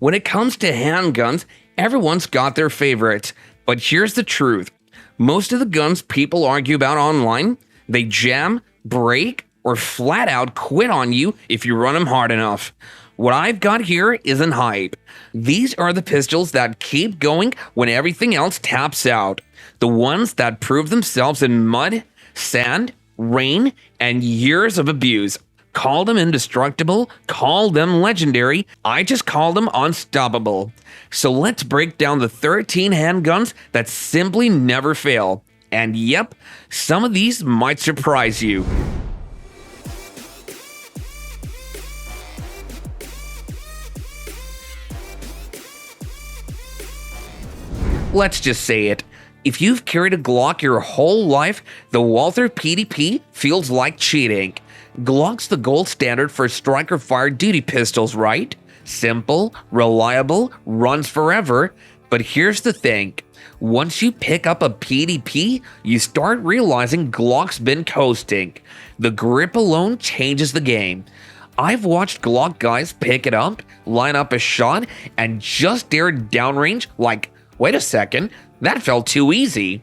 When it comes to handguns, everyone's got their favorites. But here's the truth. Most of the guns people argue about online, they jam, break, or flat out quit on you if you run them hard enough. What I've got here isn't hype. These are the pistols that keep going when everything else taps out. The ones that prove themselves in mud, sand, rain, and years of abuse. Call them indestructible, call them legendary, I just call them unstoppable. So let's break down the 13 handguns that simply never fail. And yep, some of these might surprise you. Let's just say it. If you've carried a Glock your whole life, the Walther PDP feels like cheating. Glock's the gold standard for striker-fired duty pistols, right? Simple, reliable, runs forever. But here's the thing. Once you pick up a PDP, you start realizing Glock's been coasting. The grip alone changes the game. I've watched Glock guys pick it up, line up a shot, and just dare downrange like, wait a second, that felt too easy.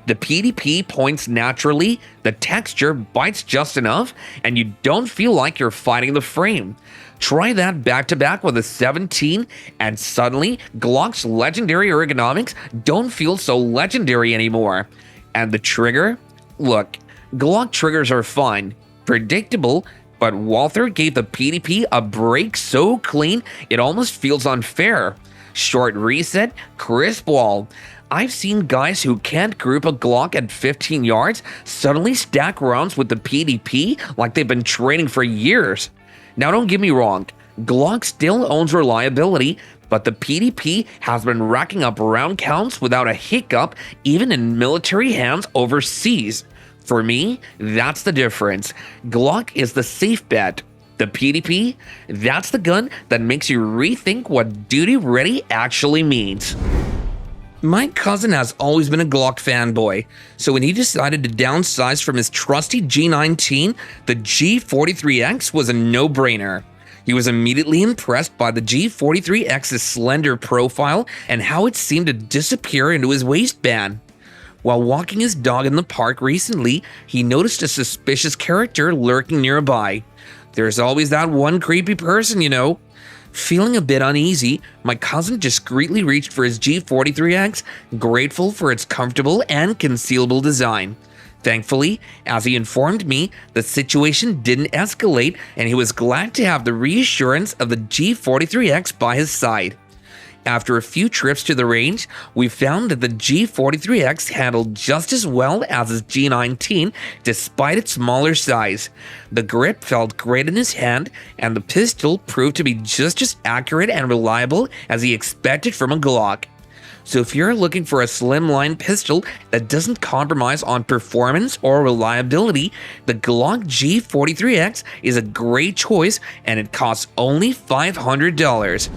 The PDP points naturally, the texture bites just enough, and you don't feel like you're fighting the frame. Try that back-to-back with a 17, and suddenly, Glock's legendary ergonomics don't feel so legendary anymore. And the trigger? Look, Glock triggers are fine, predictable, but Walther gave the PDP a break so clean it almost feels unfair. Short reset, crisp wall. I've seen guys who can't group a Glock at 15 yards suddenly stack rounds with the PDP like they've been training for years. Now don't get me wrong, Glock still owns reliability, but the PDP has been racking up round counts without a hiccup even in military hands overseas. For me, that's the difference. Glock is the safe bet. The PDP, that's the gun that makes you rethink what duty ready actually means. My cousin has always been a Glock fanboy, so when he decided to downsize from his trusty G19, the G43X was a no-brainer. He was immediately impressed by the G43X's slender profile and how it seemed to disappear into his waistband. While walking his dog in the park recently, he noticed a suspicious character lurking nearby. There's always that one creepy person, you know. Feeling a bit uneasy, my cousin discreetly reached for his G43X, grateful for its comfortable and concealable design. Thankfully, as he informed me, the situation didn't escalate and he was glad to have the reassurance of the G43X by his side. After a few trips to the range, we found that the G43X handled just as well as his G19 despite its smaller size. The grip felt great in his hand, and the pistol proved to be just as accurate and reliable as he expected from a Glock. So if you're looking for a slimline pistol that doesn't compromise on performance or reliability, the Glock G43X is a great choice, and it costs only $500.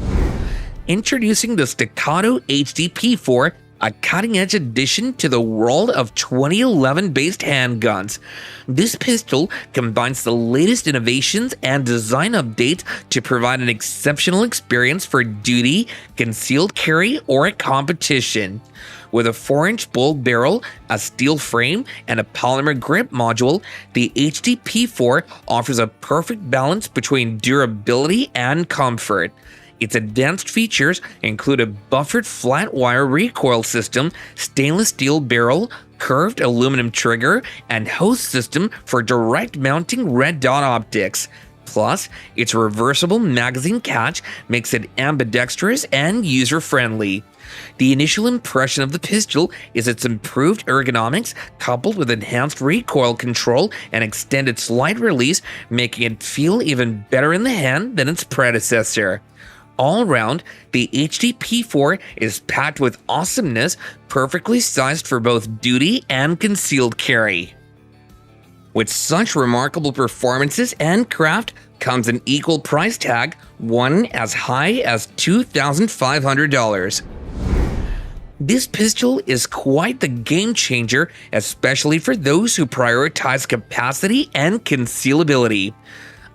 Introducing the Staccato HDP, a cutting-edge addition to the world of 2011-based handguns. This pistol combines the latest innovations and design updates to provide an exceptional experience for duty, concealed carry, or at competition. With a 4-inch bolt barrel, a steel frame, and a polymer grip module, the HDP4 offers a perfect balance between durability and comfort. Its advanced features include a buffered flat wire recoil system, stainless steel barrel, curved aluminum trigger, and hose system for direct mounting red dot optics. Plus, its reversible magazine catch makes it ambidextrous and user-friendly. The initial impression of the pistol is its improved ergonomics coupled with enhanced recoil control and extended slide release, making it feel even better in the hand than its predecessor. All around, the HDP4 is packed with awesomeness, perfectly sized for both duty and concealed carry. With such remarkable performances and craft comes an equal price tag, one as high as $2,500. This pistol is quite the game changer, especially for those who prioritize capacity and concealability.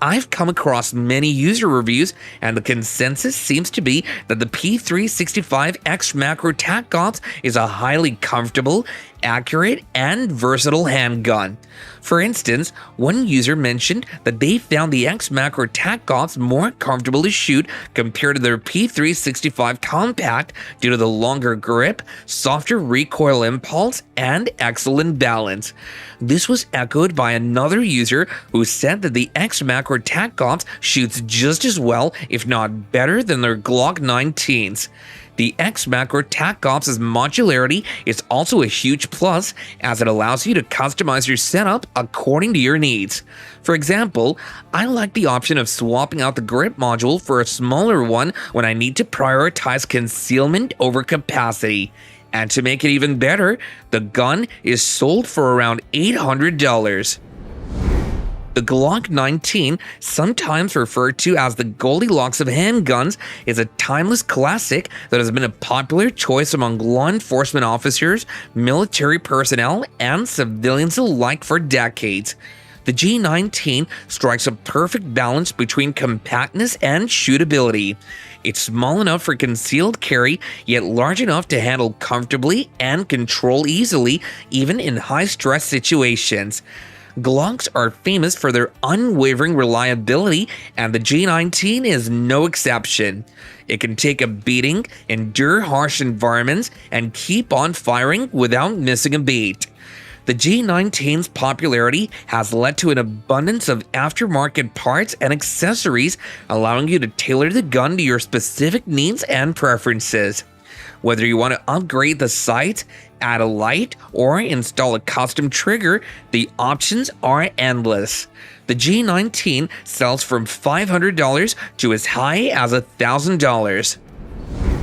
I've come across many user reviews, and the consensus seems to be that the P365X macro tac ops is a highly comfortable, accurate, and versatile handgun. For instance, one user mentioned that they found the X macro tac ops more comfortable to shoot compared to their P365 compact due to the longer grip, softer recoil impulse, and excellent balance. This was echoed by another user who said that the X macro tac ops shoots just as well, if not better, than their Glock 19s. The X macro tac ops' modularity is also a huge plus, as it allows you to customize your setup according to your needs. For example, I like the option of swapping out the grip module for a smaller one when I need to prioritize concealment over capacity. And to make it even better, the gun is sold for around $800. The Glock 19, sometimes referred to as the Goldilocks of handguns, is a timeless classic that has been a popular choice among law enforcement officers, military personnel, and civilians alike for decades. The G19 strikes a perfect balance between compactness and shootability. It's small enough for concealed carry, yet large enough to handle comfortably and control easily, even in high-stress situations. Glocks are famous for their unwavering reliability, and the G19 is no exception. It can take a beating, endure harsh environments, and keep on firing without missing a beat. The G19's popularity has led to an abundance of aftermarket parts and accessories, allowing you to tailor the gun to your specific needs and preferences. Whether you want to upgrade the sight, add a light, or install a custom trigger, the options are endless. The G19 sells from $500 to as high as $1,000.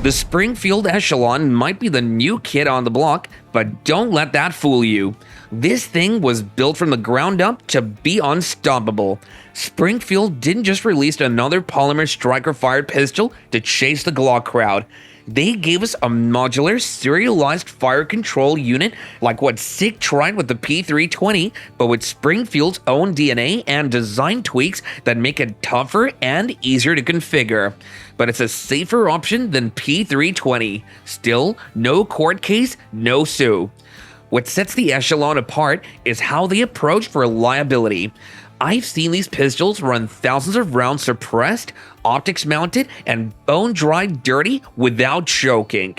The Springfield Echelon might be the new kid on the block, but don't let that fool you. This thing was built from the ground up to be unstoppable. Springfield didn't just release another polymer striker-fired pistol to chase the Glock crowd. They gave us a modular, serialized fire control unit like what Sig tried with the P320, but with Springfield's own DNA and design tweaks that make it tougher and easier to configure. But it's a safer option than P320. Still, no court case, no sue. What sets the Echelon apart is how they approach reliability. I've seen these pistols run thousands of rounds suppressed, optics mounted, and bone-dried dirty without choking.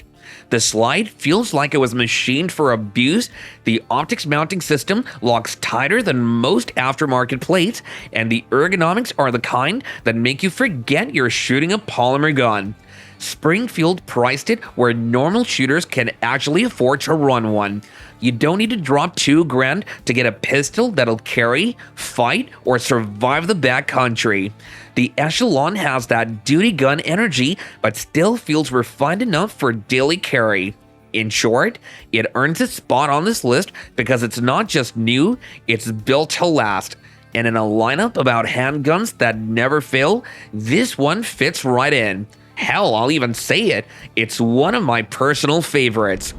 The slide feels like it was machined for abuse, the optics mounting system locks tighter than most aftermarket plates, and the ergonomics are the kind that make you forget you're shooting a polymer gun. Springfield priced it where normal shooters can actually afford to run one. You don't need to drop $2,000 to get a pistol that'll carry, fight, or survive the backcountry. The Echelon has that duty gun energy, but still feels refined enough for daily carry. In short, it earns its spot on this list because it's not just new, it's built to last. And in a lineup about handguns that never fail, this one fits right in. Hell, I'll even say it, it's one of my personal favorites.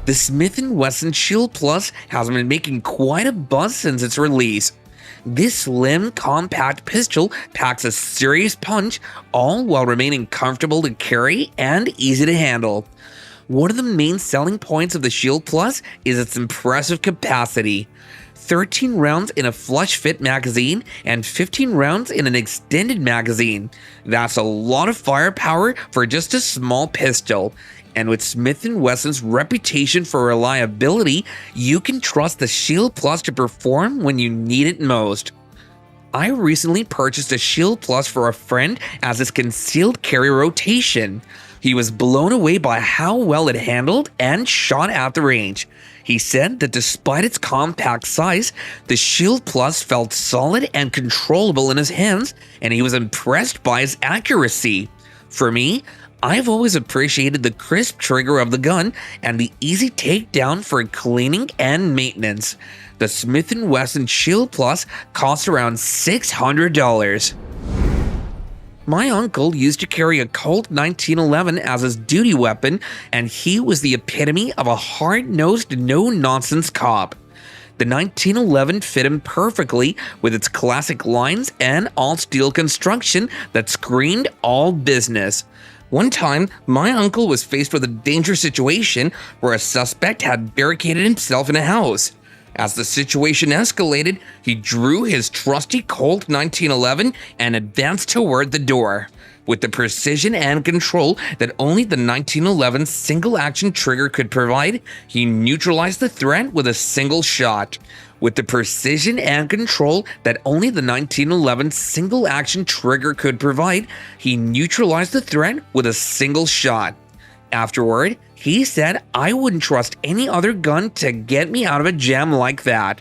The Smith & Wesson Shield Plus has been making quite a buzz since its release. This slim, compact pistol packs a serious punch, all while remaining comfortable to carry and easy to handle. One of the main selling points of the Shield Plus is its impressive capacity. 13 rounds in a flush fit magazine and 15 rounds in an extended magazine. That's a lot of firepower for just a small pistol. And with Smith & Wesson's reputation for reliability, you can trust the Shield Plus to perform when you need it most. I recently purchased a Shield Plus for a friend as his concealed carry rotation. He was blown away by how well it handled and shot at the range. He said that despite its compact size, the Shield Plus felt solid and controllable in his hands, and he was impressed by its accuracy. For me, I've always appreciated the crisp trigger of the gun and the easy takedown for cleaning and maintenance. The Smith & Wesson Shield Plus costs around $600. My uncle used to carry a Colt 1911 as his duty weapon, and he was the epitome of a hard-nosed, no-nonsense cop. The 1911 fit him perfectly with its classic lines and all-steel construction that screamed all business. One time, my uncle was faced with a dangerous situation where a suspect had barricaded himself in a house. As the situation escalated, he drew his trusty Colt 1911 and advanced toward the door. With the precision and control that only the 1911 single-action trigger could provide, he neutralized the threat with a single shot. With the precision and control that only the 1911 single-action trigger could provide, he neutralized the threat with a single shot. Afterward, he said, "I wouldn't trust any other gun to get me out of a jam like that."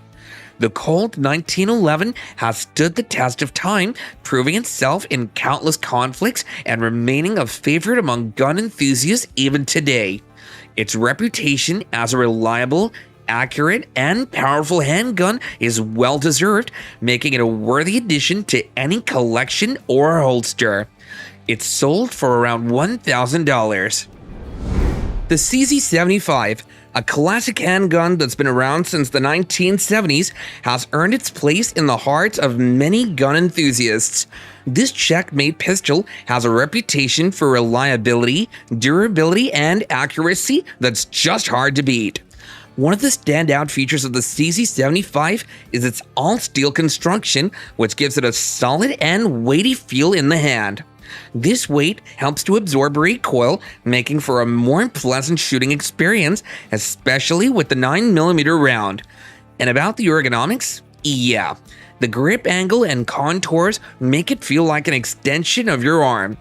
The Colt 1911 has stood the test of time, proving itself in countless conflicts and remaining a favorite among gun enthusiasts even today. Its reputation as a reliable, accurate, and powerful handgun is well-deserved, making it a worthy addition to any collection or holster. It's sold for around $1,000. The CZ75, a classic handgun that's been around since the 1970s, has earned its place in the hearts of many gun enthusiasts. This checkmate pistol has a reputation for reliability, durability, and accuracy that's just hard to beat. One of the standout features of the CZ75 is its all-steel construction, which gives it a solid and weighty feel in the hand. This weight helps to absorb recoil, making for a more pleasant shooting experience, especially with the 9mm round. And about the ergonomics? Yeah, the grip angle and contours make it feel like an extension of your arm.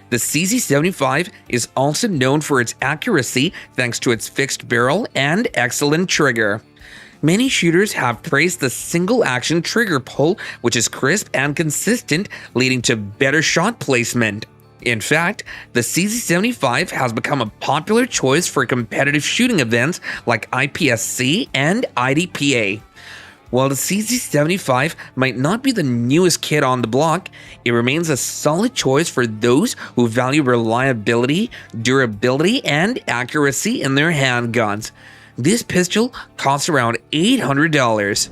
The CZ75 is also known for its accuracy thanks to its fixed barrel and excellent trigger. Many shooters have praised the single-action trigger pull, which is crisp and consistent, leading to better shot placement. In fact, the CZ75 has become a popular choice for competitive shooting events like IPSC and IDPA. While the CZ75 might not be the newest kid on the block, it remains a solid choice for those who value reliability, durability, and accuracy in their handguns. This pistol costs around $800.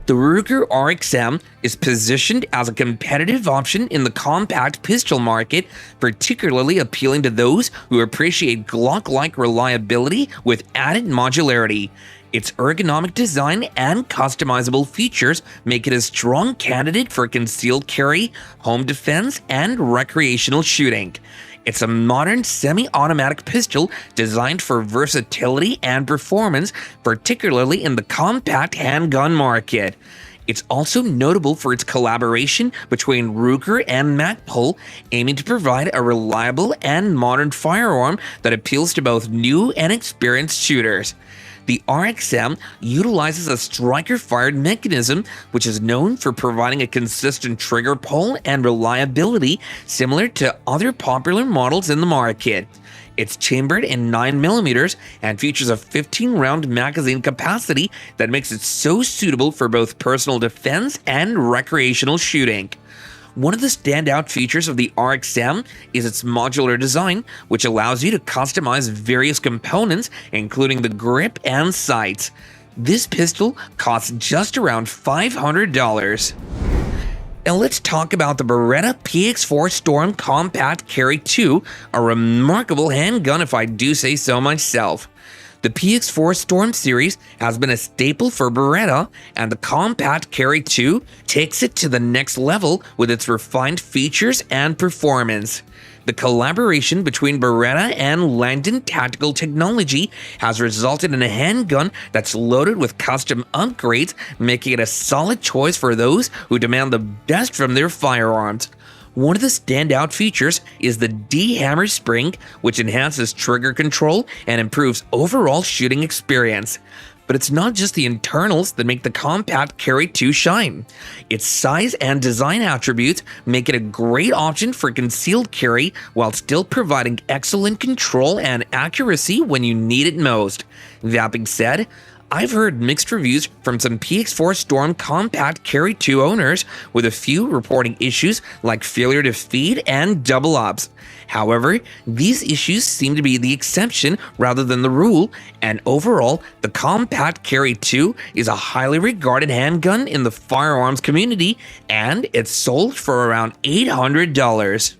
The Ruger RXM is positioned as a competitive option in the compact pistol market, particularly appealing to those who appreciate Glock-like reliability with added modularity. Its ergonomic design and customizable features make it a strong candidate for concealed carry, home defense, and recreational shooting. It's a modern semi-automatic pistol designed for versatility and performance, particularly in the compact handgun market. It's also notable for its collaboration between Ruger and Magpul, aiming to provide a reliable and modern firearm that appeals to both new and experienced shooters. The RXM utilizes a striker-fired mechanism, which is known for providing a consistent trigger pull and reliability similar to other popular models in the market. It's chambered in 9mm and features a 15-round magazine capacity that makes it so suitable for both personal defense and recreational shooting. One of the standout features of the RXM is its modular design, which allows you to customize various components, including the grip and sights. This pistol costs just around $500. Now let's talk about the Beretta PX4 Storm Compact Carry 2, a remarkable handgun if I do say so myself. The PX4 Storm series has been a staple for Beretta, and the Compact Carry 2 takes it to the next level with its refined features and performance. The collaboration between Beretta and Langdon Tactical Technology has resulted in a handgun that's loaded with custom upgrades, making it a solid choice for those who demand the best from their firearms. One of the standout features is the D-hammer spring, which enhances trigger control and improves overall shooting experience. But it's not just the internals that make the Compact Carry 2 shine. Its size and design attributes make it a great option for concealed carry while still providing excellent control and accuracy when you need it most. That being said, I've heard mixed reviews from some PX4 Storm compact carry 2 owners, with a few reporting issues like failure to feed and double ups. However, these issues seem to be the exception rather than the rule, and overall, the compact carry 2 is a highly regarded handgun in the firearms community, and it's sold for around $800.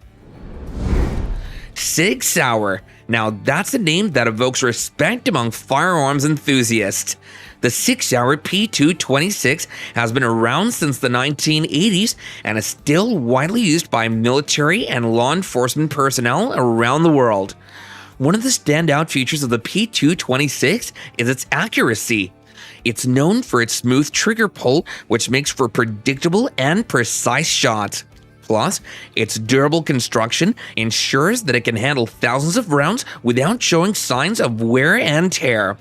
Sig Sauer. Now that's a name that evokes respect among firearms enthusiasts. The Sig Sauer P226 has been around since the 1980s and is still widely used by military and law enforcement personnel around the world. One of the standout features of the P226 is its accuracy. It's known for its smooth trigger pull, which makes for predictable and precise shots. Plus, its durable construction ensures that it can handle thousands of rounds without showing signs of wear and tear.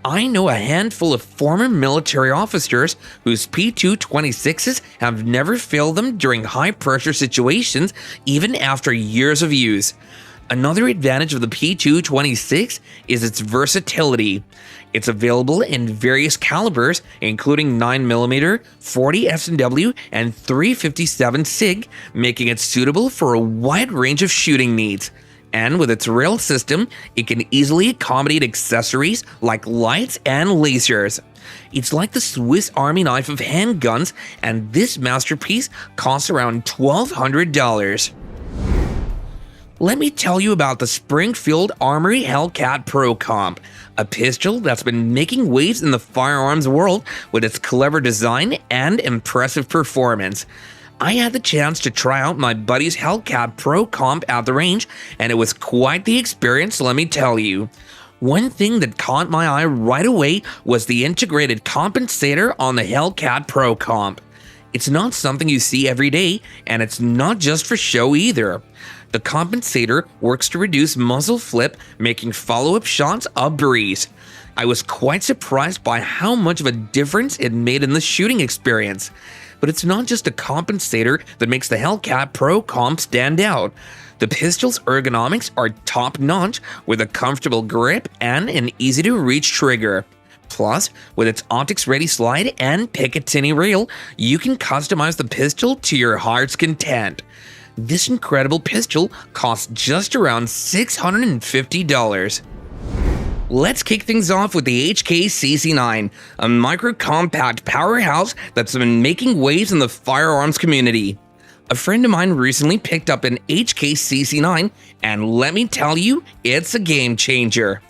I know a handful of former military officers whose P226s have never failed them during high-pressure situations, even after years of use. Another advantage of the P226 is its versatility. It's available in various calibers, including 9mm, 40 S&W, and 357 SIG, making it suitable for a wide range of shooting needs. And with its rail system, it can easily accommodate accessories like lights and lasers. It's like the Swiss Army knife of handguns, and this masterpiece costs around $1,200. Let me tell you about the Springfield Armory Hellcat Pro Comp, a pistol that's been making waves in the firearms world with its clever design and impressive performance. I had the chance to try out my buddy's Hellcat Pro Comp at the range, and it was quite the experience, let me tell you. One thing that caught my eye right away was the integrated compensator on the Hellcat Pro Comp. It's not something you see every day, and it's not just for show either. The compensator works to reduce muzzle flip, making follow-up shots a breeze. I was quite surprised by how much of a difference it made in the shooting experience. But it's not just a compensator that makes the Hellcat Pro Comp stand out. The pistol's ergonomics are top-notch, with a comfortable grip and an easy-to-reach trigger. Plus, with its optics-ready slide and Picatinny rail, you can customize the pistol to your heart's content. This incredible pistol costs just around $650. Let's kick things off with the HK-CC9, a micro-compact powerhouse that's been making waves in the firearms community. A friend of mine recently picked up an HK-CC9, and let me tell you, it's a game changer.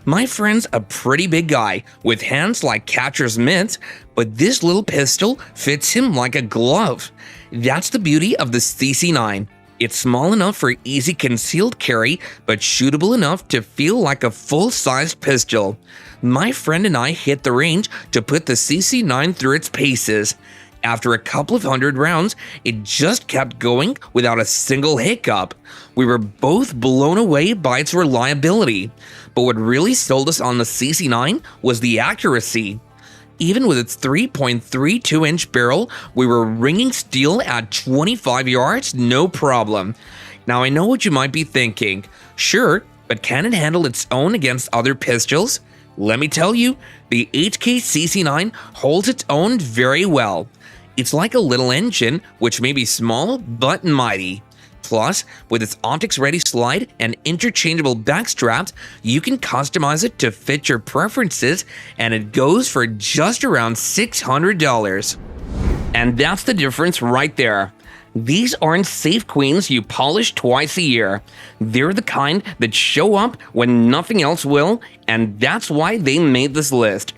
My friend's a pretty big guy, with hands like catcher's mitts, but this little pistol fits him like a glove. That's the beauty of the CC9. It's small enough for easy concealed carry, but shootable enough to feel like a full-sized pistol. My friend and I hit the range to put the CC9 through its paces. After a couple of hundred rounds, it just kept going without a single hiccup. We were both blown away by its reliability. But what really sold us on the CC9 was the accuracy. Even with its 3.32-inch barrel, we were ringing steel at 25 yards, no problem. Now I know what you might be thinking. Sure, but can it handle its own against other pistols? Let me tell you, the HK-CC9 holds its own very well. It's like a little engine, which may be small but mighty. Plus, with its optics-ready slide and interchangeable back straps, you can customize it to fit your preferences, and it goes for just around $600. And that's the difference right there. These aren't safe queens you polish twice a year. They're the kind that show up when nothing else will, and that's why they made this list.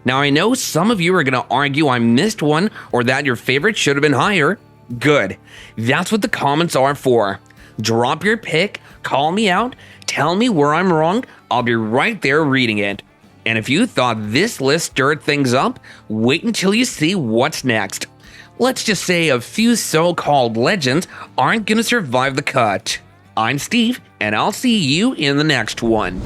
Now I know some of you are going to argue I missed one or that your favorite should have been higher. Good. That's what the comments are for. Drop your pick, call me out, tell me where I'm wrong, I'll be right there reading it. And if you thought this list stirred things up, wait until you see what's next. Let's just say a few so-called legends aren't gonna survive the cut. I'm Steve, and I'll see you in the next one.